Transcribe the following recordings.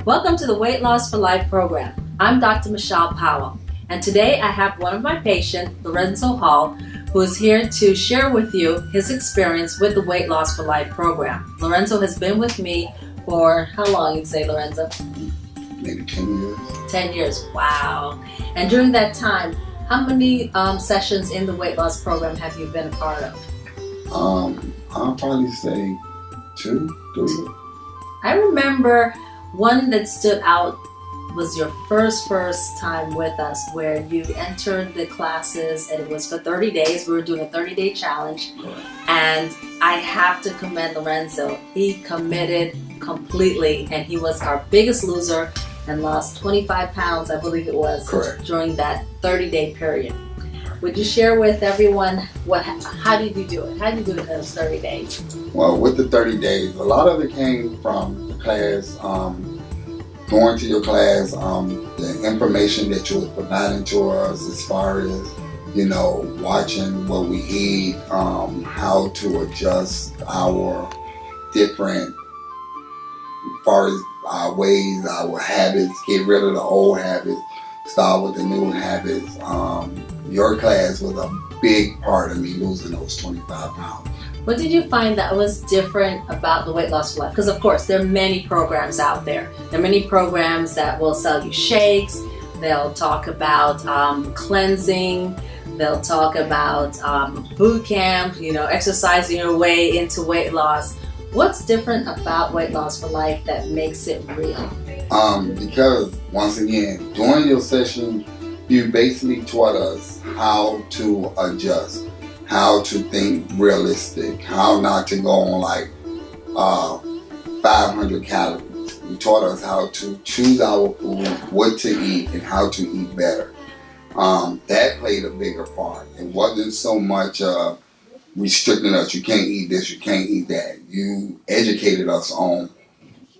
Welcome to the Weight Loss for Life program. I'm Dr. Michelle Powell, and today I have one of my patients, Lorenzo Hall, who is here to share with you his experience with the Weight Loss for Life program. Lorenzo has been with me for how long, you'd say, Lorenzo? Maybe 10 years. 10 years, wow. And during that time, how many sessions in the weight loss program have you been a part of? I'll probably say 2, 3. I remember one that stood out was your first time with us, where you entered the classes and it was for 30 days. We were doing a 30-day challenge. And I have to commend Lorenzo. He committed completely, and he was our biggest loser and lost 25 pounds, I believe it was. Correct. During that 30-day period. Would you share with everyone how did you do it? How did you do it in those 30 days? Well, with the 30 days, a lot of it came from the class, going to your class, the information that you were providing to us as far as, watching what we eat, how to adjust our different, as far as our ways, our habits, get rid of the old habits, start with the new habits. Your class was a big part of me losing those 25 pounds. What did you find that was different about the Weight Loss for Life? Because of course, there are many programs out there. There are many programs that will sell you shakes. They'll talk about cleansing. They'll talk about boot camp, exercising your way into weight loss. What's different about Weight Loss for Life that makes it real? Because once again, during your session, you basically taught us how to adjust, how to think realistic, how not to go on 500 calories. You taught us how to choose our food, what to eat, and how to eat better. That played a bigger part. It wasn't so much restricting us. You can't eat this, you can't eat that. You educated us on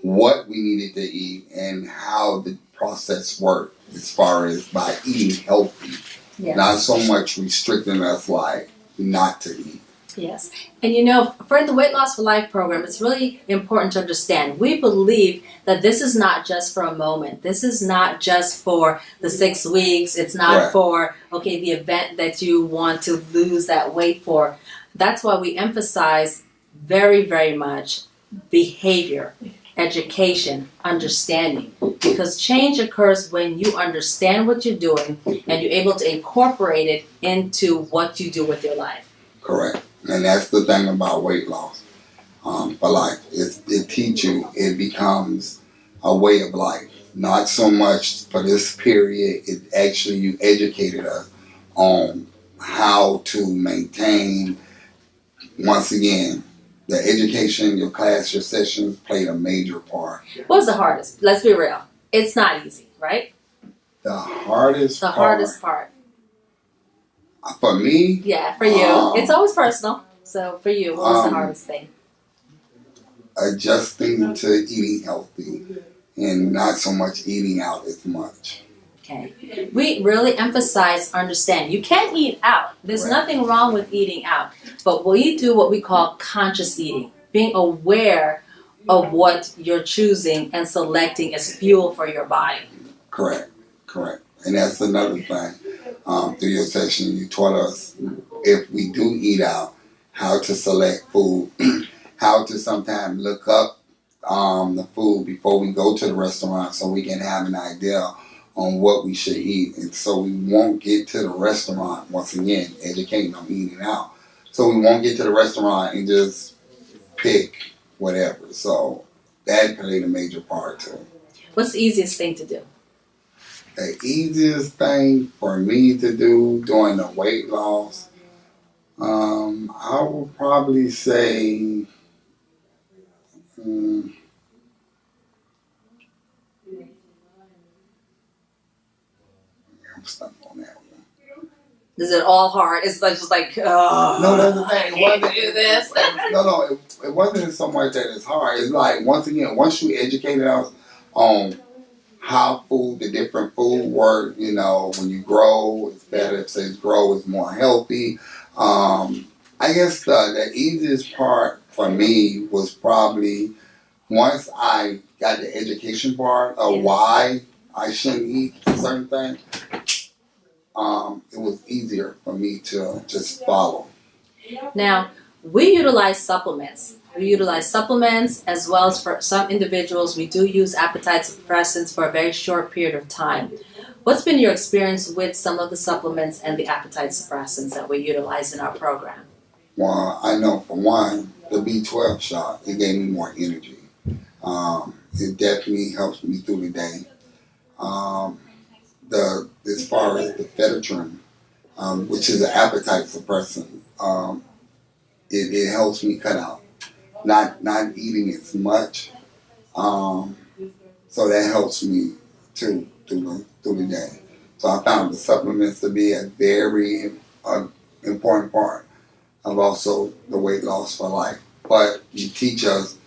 what we needed to eat and how the process worked as far as by eating healthy. Yes. Not so much restricting us not to eat. Yes. And for the Weight Loss for Life program, it's really important to understand. We believe that this is not just for a moment. This is not just for the 6 weeks. It's not for, the event that you want to lose that weight for. That's why we emphasize very, very much behavior, education, understanding. Because change occurs when you understand what you're doing and you're able to incorporate it into what you do with your life. Correct. And that's the thing about weight loss for life. It teaches you, it becomes a way of life. Not so much for this period, it actually, you educated us on how to maintain, once again, the education, your class, your sessions played a major part. What's the hardest? Let's be real. It's not easy, right? The hardest part. For me? Yeah, for you. It's always personal. So for you, what was the hardest thing? Adjusting to eating healthy and not so much eating out as much. Okay. We really emphasize understanding. You can eat out. There's nothing wrong with eating out. But we do what we call conscious eating. Being aware of what you're choosing and selecting as fuel for your body. Correct. And that's another thing. Through your session, you taught us, if we do eat out, how to select food, how to sometimes look up the food before we go to the restaurant so we can have an idea on what we should eat. And so we won't get to the restaurant, once again, educating on eating out. So we won't get to the restaurant and just pick whatever. So that played a major part too. What's the easiest thing to do? The easiest thing for me to do during the weight loss, I would probably say, I'm stuck on that one. Is it all hard? It's just like, no, that's the thing. I can't do this. No, it wasn't so much that it's hard. It's like, once again, once you educated us on how the different food work, when you grow, it's better. If it says grow, it's more healthy. I guess the easiest part for me was probably once I got the education part of why I shouldn't eat a certain thing, it was easier for me to just follow. Now, we utilize supplements. We utilize supplements as well as for some individuals, we do use appetite suppressants for a very short period of time. What's been your experience with some of the supplements and the appetite suppressants that we utilize in our program? Well, I know for one, the B12 shot, it gave me more energy. It definitely helps me through the day. As far as the Fettertrin, which is an appetite suppressant, it helps me cut out not eating as much. So that helps me too through the day. So I found the supplements to be a very important part of also the weight loss for life. But you teach us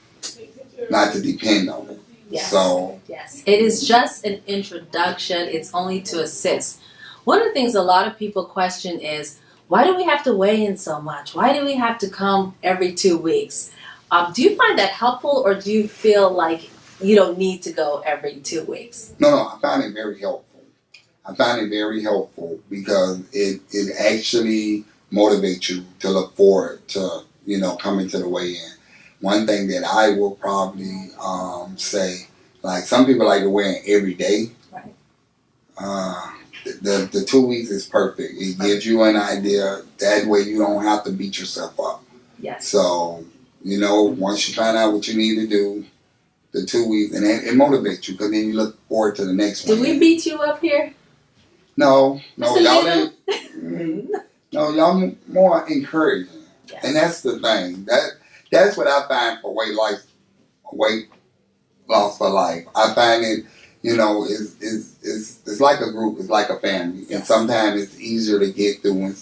not to depend on it. Yes. So yes, it is just an introduction. It's only to assist. One of the things a lot of people question is, why do we have to weigh in so much? Why do we have to come every 2 weeks? Do you find that helpful, or do you feel like you don't need to go every 2 weeks? No, I find it very helpful. I find it very helpful because it actually motivates you to look forward to, coming to the weigh-in. One thing that I will probably say, like some people like to weigh in every day. Right. The 2 weeks is perfect. It gives you an idea. That way you don't have to beat yourself up. Yes. So, once you find out what you need to do, the 2 weeks, and it motivates you because then you look forward to the next one. Did we beat you up here? No, y'all didn't. No, y'all more encouraging. Yes. And that's the thing. That's what I find for weight loss for life. I find it, it's like a group, it's like a family. Yes. And sometimes it's easier to get through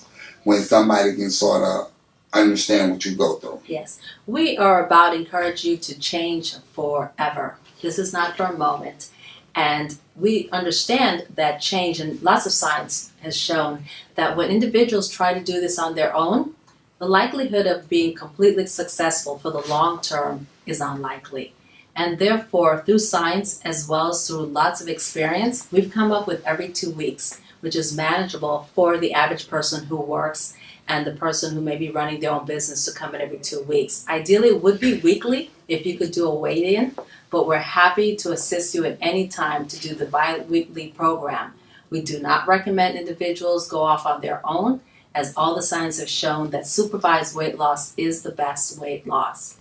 when somebody can sort of understand what you go through. Yes. We are about to encourage you to change forever. This is not for a moment. And we understand that change, and lots of science has shown that when individuals try to do this on their own, the likelihood of being completely successful for the long term is unlikely. And therefore, through science as well as through lots of experience, we've come up with every 2 weeks, which is manageable for the average person who works and the person who may be running their own business to come in every 2 weeks. Ideally, it would be weekly if you could do a weigh-in, but we're happy to assist you at any time to do the bi-weekly program. We do not recommend individuals go off on their own, as all the science have shown that supervised weight loss is the best weight loss.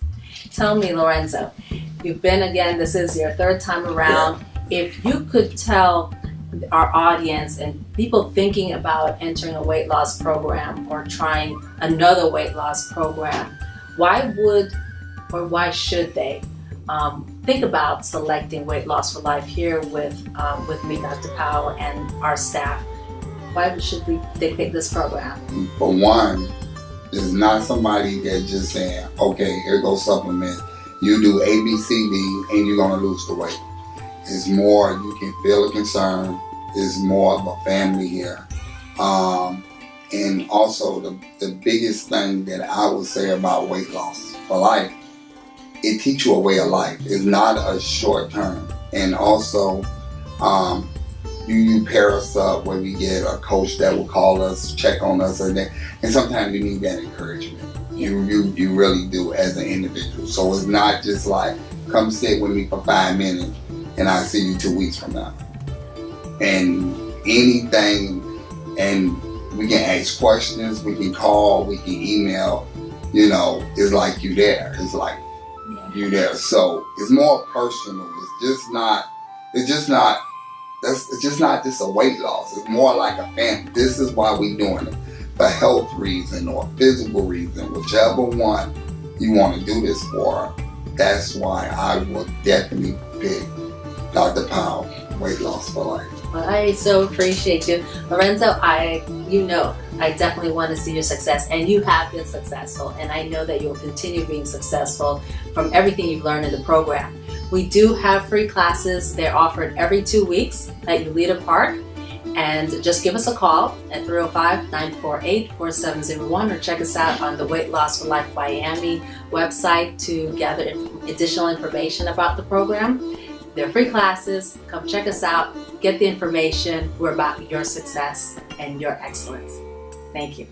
Tell me, Lorenzo, you've been, again, this is your third time around. If you could tell our audience and people thinking about entering a weight loss program or trying another weight loss program, why would or why should they think about selecting Weight Loss for Life here with me, Dr. Powell, and our staff? Why should they pick this program? For one, it's not somebody that's just saying, okay, here goes supplement. You do A, B, C, D, and you're going to lose the weight. It's more, you can feel a concern. It's more of a family here. And also, the biggest thing that I would say about Weight Loss for Life, it teaches you a way of life. It's not a short term. And also, you pair us up where we get a coach that will call us, check on us, and sometimes you need that encouragement. You really do as an individual. So it's not just like, come sit with me for 5 minutes and I'll see you 2 weeks from now. And anything, and we can ask questions, we can call, we can email, it's like you there. It's like you there. So it's more personal. It's just not just a weight loss. It's more like a family. This is why we're doing it. For health reason or physical reason, whichever one you want to do this for, that's why I would definitely pick Dr. Powell, Weight Loss for Life. Well, I so appreciate you. Lorenzo, I definitely want to see your success, and you have been successful, and I know that you'll continue being successful from everything you've learned in the program. We do have free classes. They're offered every 2 weeks at Ulita Park, And just give us a call at 305-948-4701 or check us out on the Weight Loss for Life Miami website to gather additional information about the program. They're free classes. Come check us out. Get the information. We're about your success and your excellence. Thank you.